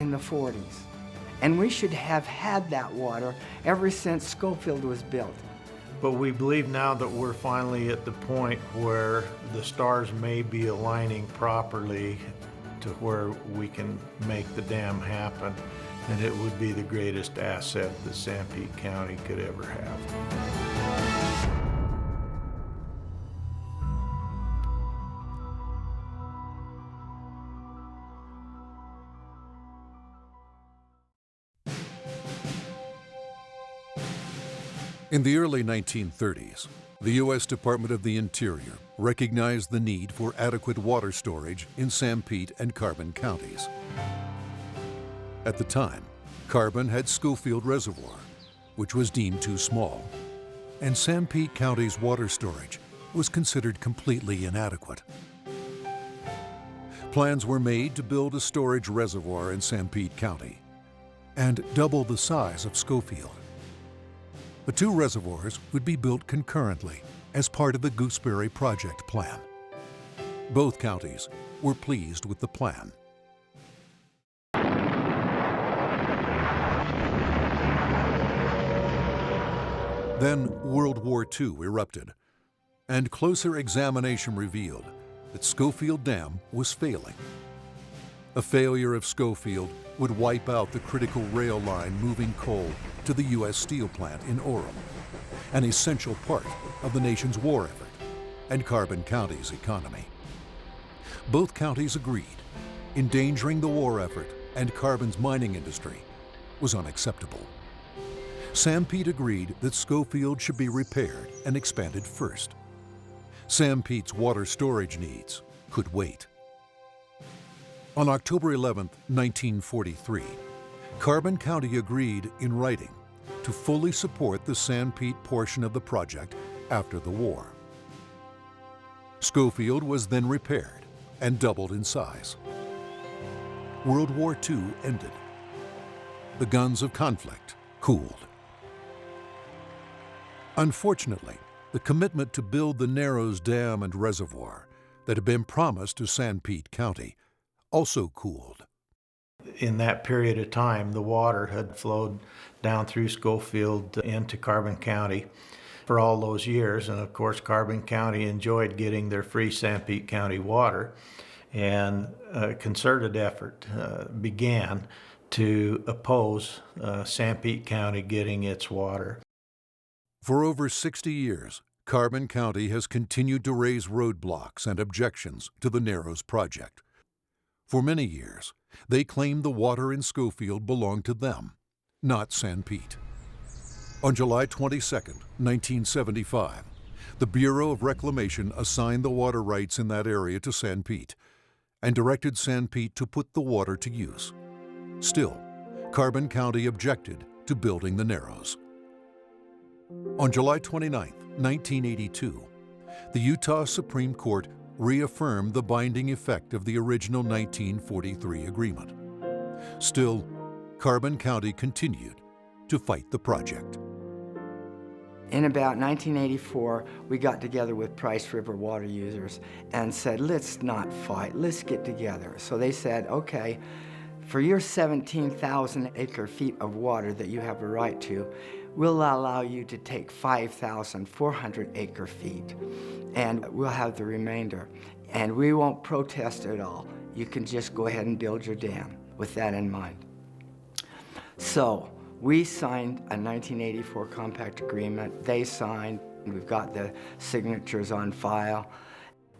in the 40s. And we should have had that water ever since Scofield was built. But we believe now that we're finally at the point where the stars may be aligning properly to where we can make the dam happen, and it would be the greatest asset that Sanpete County could ever have. In the early 1930s, the U.S. Department of the Interior recognized the need for adequate water storage in Sanpete and Carbon counties. At the time, Carbon had Scofield Reservoir, which was deemed too small, and Sanpete County's water storage was considered completely inadequate. Plans were made to build a storage reservoir in Sanpete County and double the size of Scofield. The two reservoirs would be built concurrently as part of the Gooseberry Project plan. Both counties were pleased with the plan. Then World War II erupted, and closer examination revealed that Scofield Dam was failing. A failure of Scofield would wipe out the critical rail line moving coal to the U.S. steel plant in Orem, an essential part of the nation's war effort and Carbon County's economy. Both counties agreed endangering the war effort and Carbon's mining industry was unacceptable. Sanpete agreed that Scofield should be repaired and expanded first. Sanpete's water storage needs could wait. On October 11, 1943, Carbon County agreed in writing to fully support the Sanpete portion of the project after the war. Scofield was then repaired and doubled in size. World War II ended. The guns of conflict cooled. Unfortunately, the commitment to build the Narrows Dam and Reservoir that had been promised to Sanpete County also cooled. In that period of time, the water had flowed down through Scofield into Carbon County for all those years, and of course Carbon County enjoyed getting their free Sanpete County water, and a concerted effort began to oppose Sanpete County getting its water. For over 60 years, Carbon County has continued to raise roadblocks and objections to the Narrows project. For many years, they claimed the water in Scofield belonged to them, not Sanpete. On July 22, 1975, the Bureau of Reclamation assigned the water rights in that area to Sanpete and directed Sanpete to put the water to use. Still, Carbon County objected to building the Narrows. On July 29, 1982, the Utah Supreme Court reaffirmed the binding effect of the original 1943 agreement. Still, Carbon County continued to fight the project. In about 1984, we got together with Price River water users and said, let's not fight, let's get together. So they said, okay, for your 17,000 acre feet of water that you have a right to, we'll allow you to take 5,400 acre feet, and we'll have the remainder. And we won't protest at all. You can just go ahead and build your dam with that in mind. So we signed a 1984 compact agreement. They signed, we've got the signatures on file,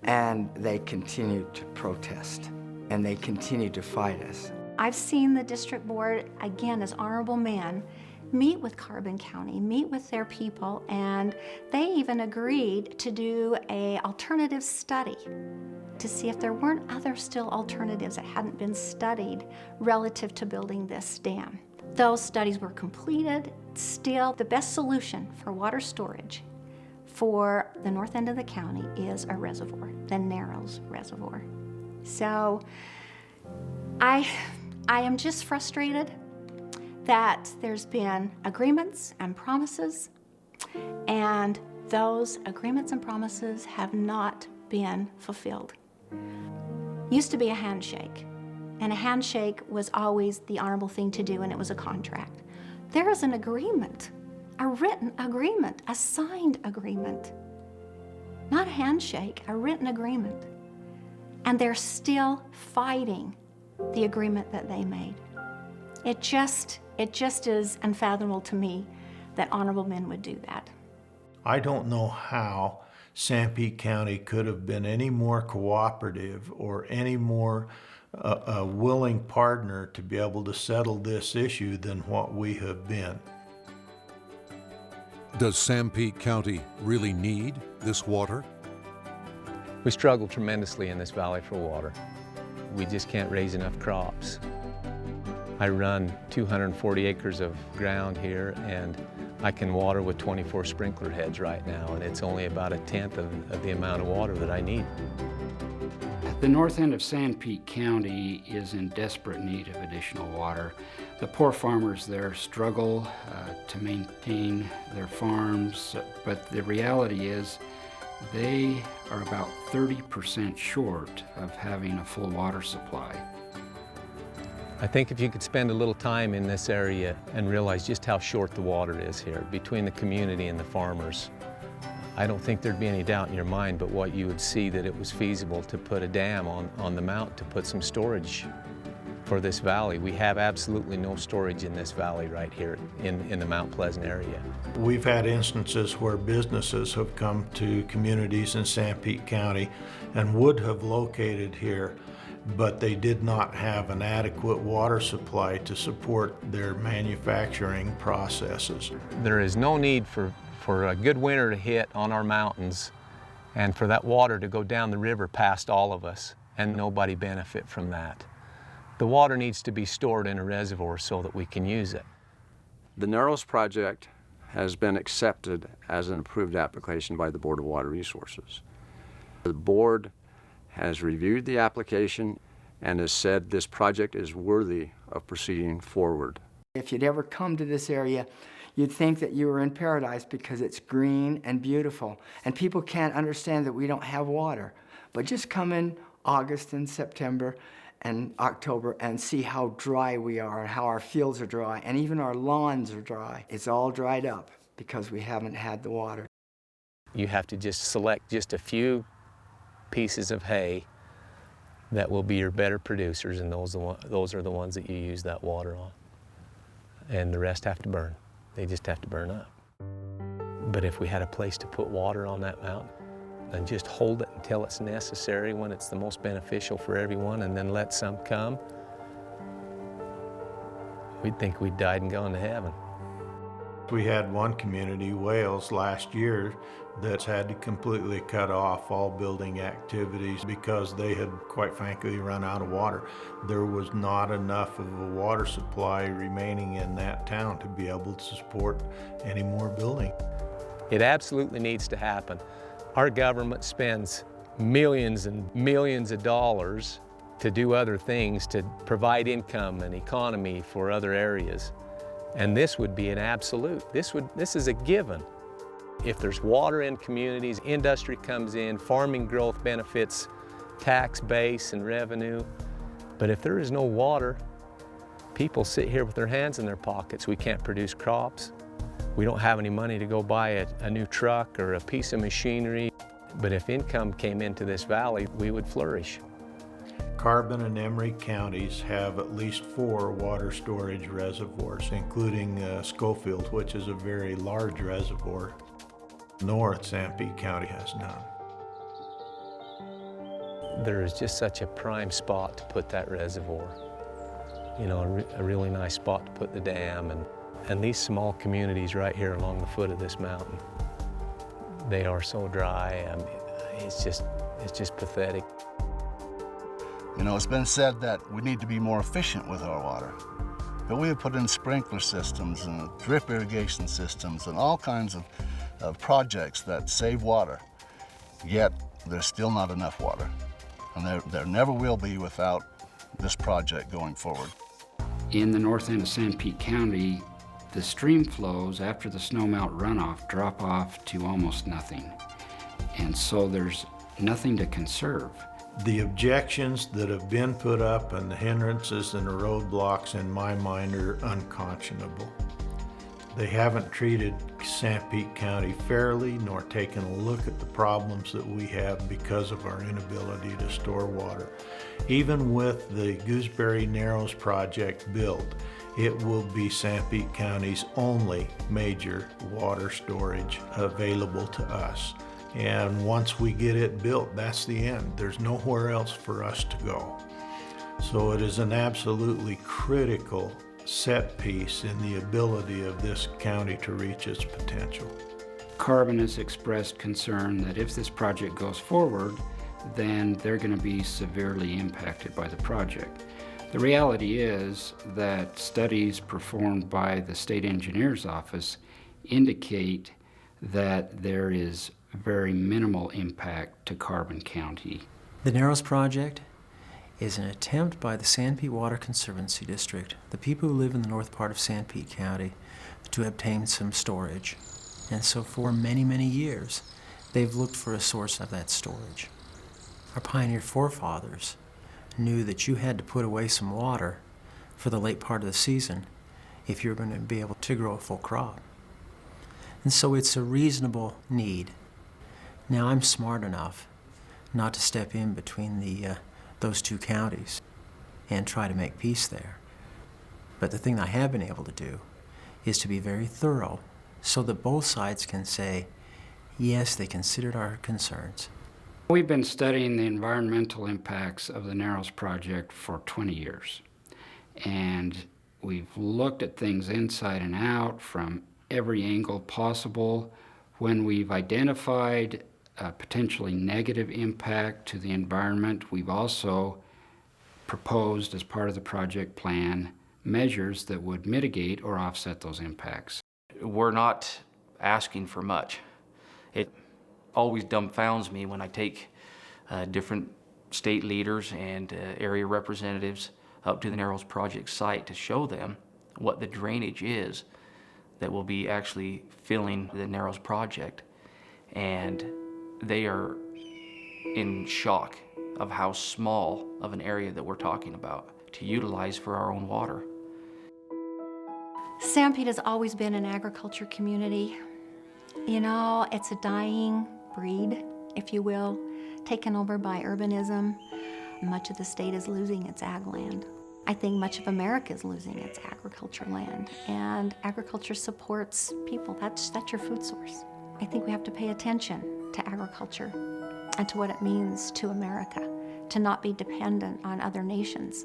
and they continued to protest, and they continued to fight us. I've seen the district board, again, as honorable men, meet with Carbon County, meet with their people, and they even agreed to do an alternative study to see if there weren't other still alternatives that hadn't been studied relative to building this dam. Those studies were completed. Still, the best solution for water storage for the north end of the county is a reservoir, the Narrows Reservoir. So I am just frustrated that there's been agreements and promises, and those agreements and promises have not been fulfilled. Used to be a handshake. And a handshake was always the honorable thing to do, and it was a contract. There is an agreement, a written agreement, a signed agreement. Not a handshake, a written agreement. And they're still fighting the agreement that they made. It just is unfathomable to me that honorable men would do that. I don't know how Sanpete County could have been any more cooperative or any more a willing partner to be able to settle this issue than what we have been. Does Sanpete County really need this water? We struggle tremendously in this valley for water. We just can't raise enough crops. I run 240 acres of ground here, and I can water with 24 sprinkler heads right now, and it's only about a tenth of the amount of water that I need. The north end of Sanpete County is in desperate need of additional water. The poor farmers there struggle to maintain their farms, but the reality is they are about 30% short of having a full water supply. I think if you could spend a little time in this area and realize just how short the water is here between the community and the farmers, I don't think there'd be any doubt in your mind but what you would see that it was feasible to put a dam on the mount to put some storage for this valley. We have absolutely no storage in this valley right here in the Mount Pleasant area. We've had instances where businesses have come to communities in Sanpete County and would have located here, but they did not have an adequate water supply to support their manufacturing processes. There is no need for a good winter to hit on our mountains and for that water to go down the river past all of us and nobody benefit from that. The water needs to be stored in a reservoir so that we can use it. The Narrows project has been accepted as an approved application by the Board of Water Resources. The board has reviewed the application and has said this project is worthy of proceeding forward. If you'd ever come to this area, you'd think that you were in paradise because it's green and beautiful. And people can't understand that we don't have water. But just come in August and September and October and see how dry we are and how our fields are dry and even our lawns are dry. It's all dried up because we haven't had the water. You have to just select just a few pieces of hay that will be your better producers, and those are the ones that you use that water on. And the rest have to burn. They just have to burn up. But if we had a place to put water on that mountain and just hold it until it's necessary when it's the most beneficial for everyone and then let some come, we'd think we'd died and gone to heaven. We had one community, Wales, last year that's had to completely cut off all building activities because they had, quite frankly, run out of water. There was not enough of a water supply remaining in that town to be able to support any more building. It absolutely needs to happen. Our government spends millions and millions of dollars to do other things, to provide income and economy for other areas. And this would be an absolute. This is a given. If there's water in communities, industry comes in, farming growth benefits tax base and revenue. But if there is no water, people sit here with their hands in their pockets. We can't produce crops. We don't have any money to go buy a new truck or a piece of machinery. But if income came into this valley, we would flourish. Carbon and Emery counties have at least 4 water storage reservoirs, including Scofield, which is a very large reservoir. North Sanpete County has none. There is just such a prime spot to put that reservoir. You know, a really nice spot to put the dam, and these small communities right here along the foot of this mountain, they are so dry. I mean, it's just pathetic. You know, it's been said that we need to be more efficient with our water. But we have put in sprinkler systems and drip irrigation systems and all kinds of projects that save water, yet there's still not enough water. And there never will be without this project going forward. In the north end of Sanpete County, the stream flows after the snowmelt runoff drop off to almost nothing. And so there's nothing to conserve. The objections that have been put up and the hindrances and the roadblocks in my mind are unconscionable. They haven't treated Sanpete County fairly nor taken a look at the problems that we have because of our inability to store water. Even with the Gooseberry Narrows project built, it will be Sanpete County's only major water storage available to us. And once we get it built, that's the end. There's nowhere else for us to go. So it is an absolutely critical set piece in the ability of this county to reach its potential. Carbon has expressed concern that if this project goes forward, then they're going to be severely impacted by the project. The reality is that studies performed by the State Engineer's Office indicate that there is very minimal impact to Carbon County. The Narrows project is an attempt by the Sanpete Water Conservancy District, the people who live in the north part of Sanpete County, to obtain some storage. And so for many, many years, they've looked for a source of that storage. Our pioneer forefathers knew that you had to put away some water for the late part of the season if you were going to be able to grow a full crop. And so it's a reasonable need. Now I'm smart enough not to step in between those two counties and try to make peace there. But the thing I have been able to do is to be very thorough so that both sides can say, yes, they considered our concerns. We've been studying the environmental impacts of the Narrows project for 20 years. And we've looked at things inside and out from every angle possible. When we've identified a potentially negative impact to the environment, we've also proposed as part of the project plan measures that would mitigate or offset those impacts. We're not asking for much. It always dumbfounds me when I take different state leaders and area representatives up to the Narrows project site to show them what the drainage is that will be actually filling the Narrows project. And they are in shock of how small of an area that we're talking about to utilize for our own water. Sanpete has always been an agriculture community. You know, it's a dying breed, if you will, taken over by urbanism. Much of the state is losing its ag land. I think much of America is losing its agriculture land, and agriculture supports people. That's your food source. I think we have to pay attention to agriculture and to what it means to America, to not be dependent on other nations.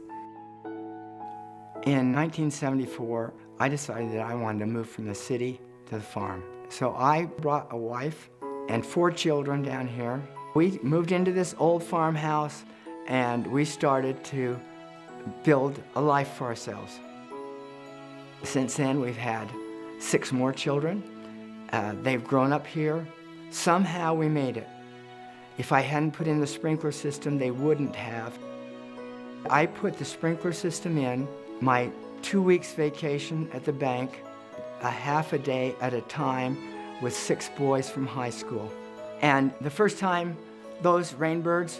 In 1974, I decided that I wanted to move from the city to the farm. So I brought a wife and 4 children down here. We moved into this old farmhouse and we started to build a life for ourselves. Since then, we've had 6 more children. They've grown up here. Somehow we made it. If I hadn't put in the sprinkler system, they wouldn't have. I put the sprinkler system in my 2 weeks vacation at the bank, a half a day at a time with 6 boys from high school. And the first time those rainbirds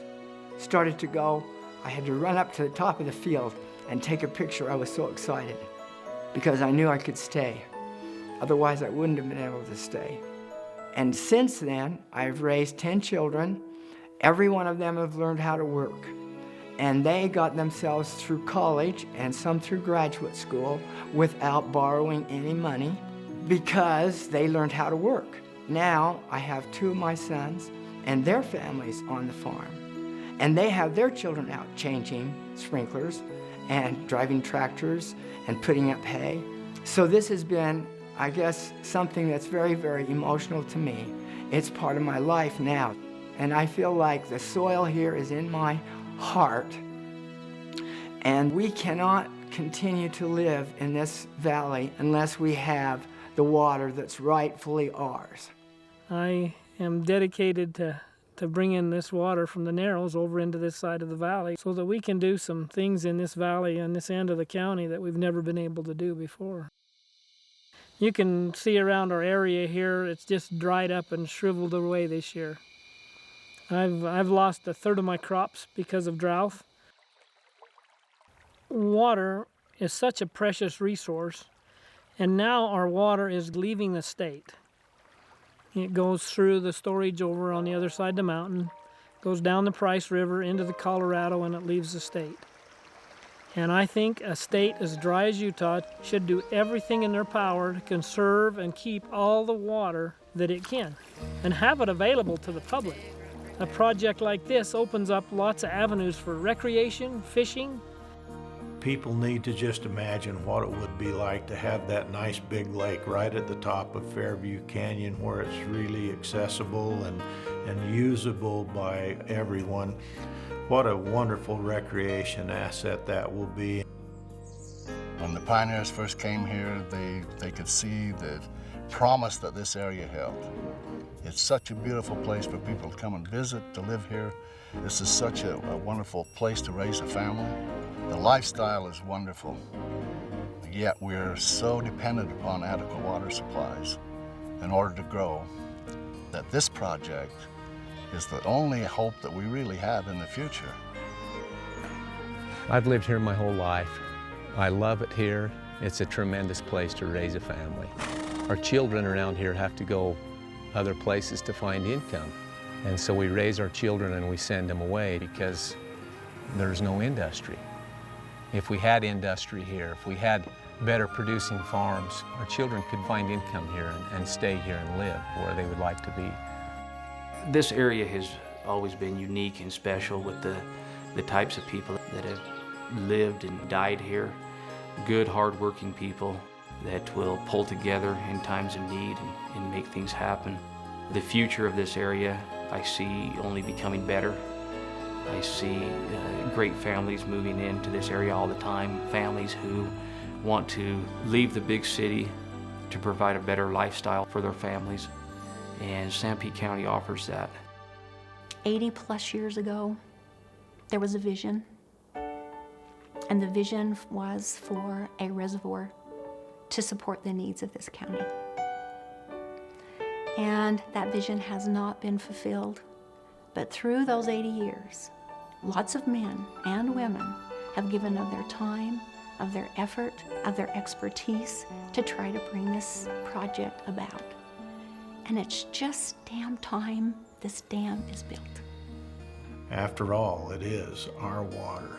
started to go, I had to run up to the top of the field and take a picture. I was so excited because I knew I could stay. Otherwise, I wouldn't have been able to stay. And since then, I've raised 10 children. Every one of them have learned how to work. And they got themselves through college and some through graduate school without borrowing any money because they learned how to work. Now, I have 2 of my sons and their families on the farm. And they have their children out changing sprinklers and driving tractors and putting up hay. So this has been, I guess, something that's very, very emotional to me. It's part of my life now. And I feel like the soil here is in my heart. And we cannot continue to live in this valley unless we have the water that's rightfully ours. I am dedicated to bringing this water from the Narrows over into this side of the valley so that we can do some things in this valley and this end of the county that we've never been able to do before. You can see around our area here, it's just dried up and shriveled away this year. I've lost a third of my crops because of drought. Water is such a precious resource, and now our water is leaving the state. It goes through the storage over on the other side of the mountain, goes down the Price River into the Colorado, and it leaves the state. And I think a state as dry as Utah should do everything in their power to conserve and keep all the water that it can and have it available to the public. A project like this opens up lots of avenues for recreation, fishing. People need to just imagine what it would be like to have that nice big lake right at the top of Fairview Canyon, where it's really accessible and usable by everyone. What a wonderful recreation asset that will be. When the pioneers first came here, they could see the promise that this area held. It's such a beautiful place for people to come and visit, to live here. This is such a wonderful place to raise a family. The lifestyle is wonderful, yet we're so dependent upon adequate water supplies in order to grow that this project is the only hope that we really have in the future. I've lived here my whole life. I love it here. It's a tremendous place to raise a family. Our children around here have to go other places to find income. And so we raise our children and we send them away because there's no industry. If we had industry here, if we had better producing farms, our children could find income here and stay here and live where they would like to be. This area has always been unique and special with the types of people that have lived and died here. Good, hard-working people that will pull together in times of need and make things happen. The future of this area I see only becoming better. I see great families moving into this area all the time, families who want to leave the big city to provide a better lifestyle for their families, and Sanpete County offers that. 80+ years ago, there was a vision, and the vision was for a reservoir to support the needs of this county. And that vision has not been fulfilled. But through those 80 years, lots of men and women have given of their time, of their effort, of their expertise to try to bring this project about. And it's just damn time this dam is built. After all, it is our water.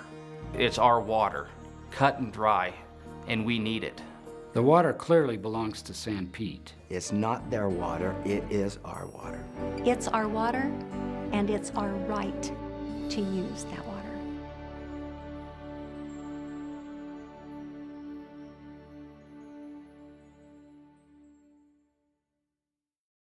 It's our water, cut and dry, and we need it. The water clearly belongs to Sanpete. It's not their water, it is our water. It's our water, and it's our right to use that water.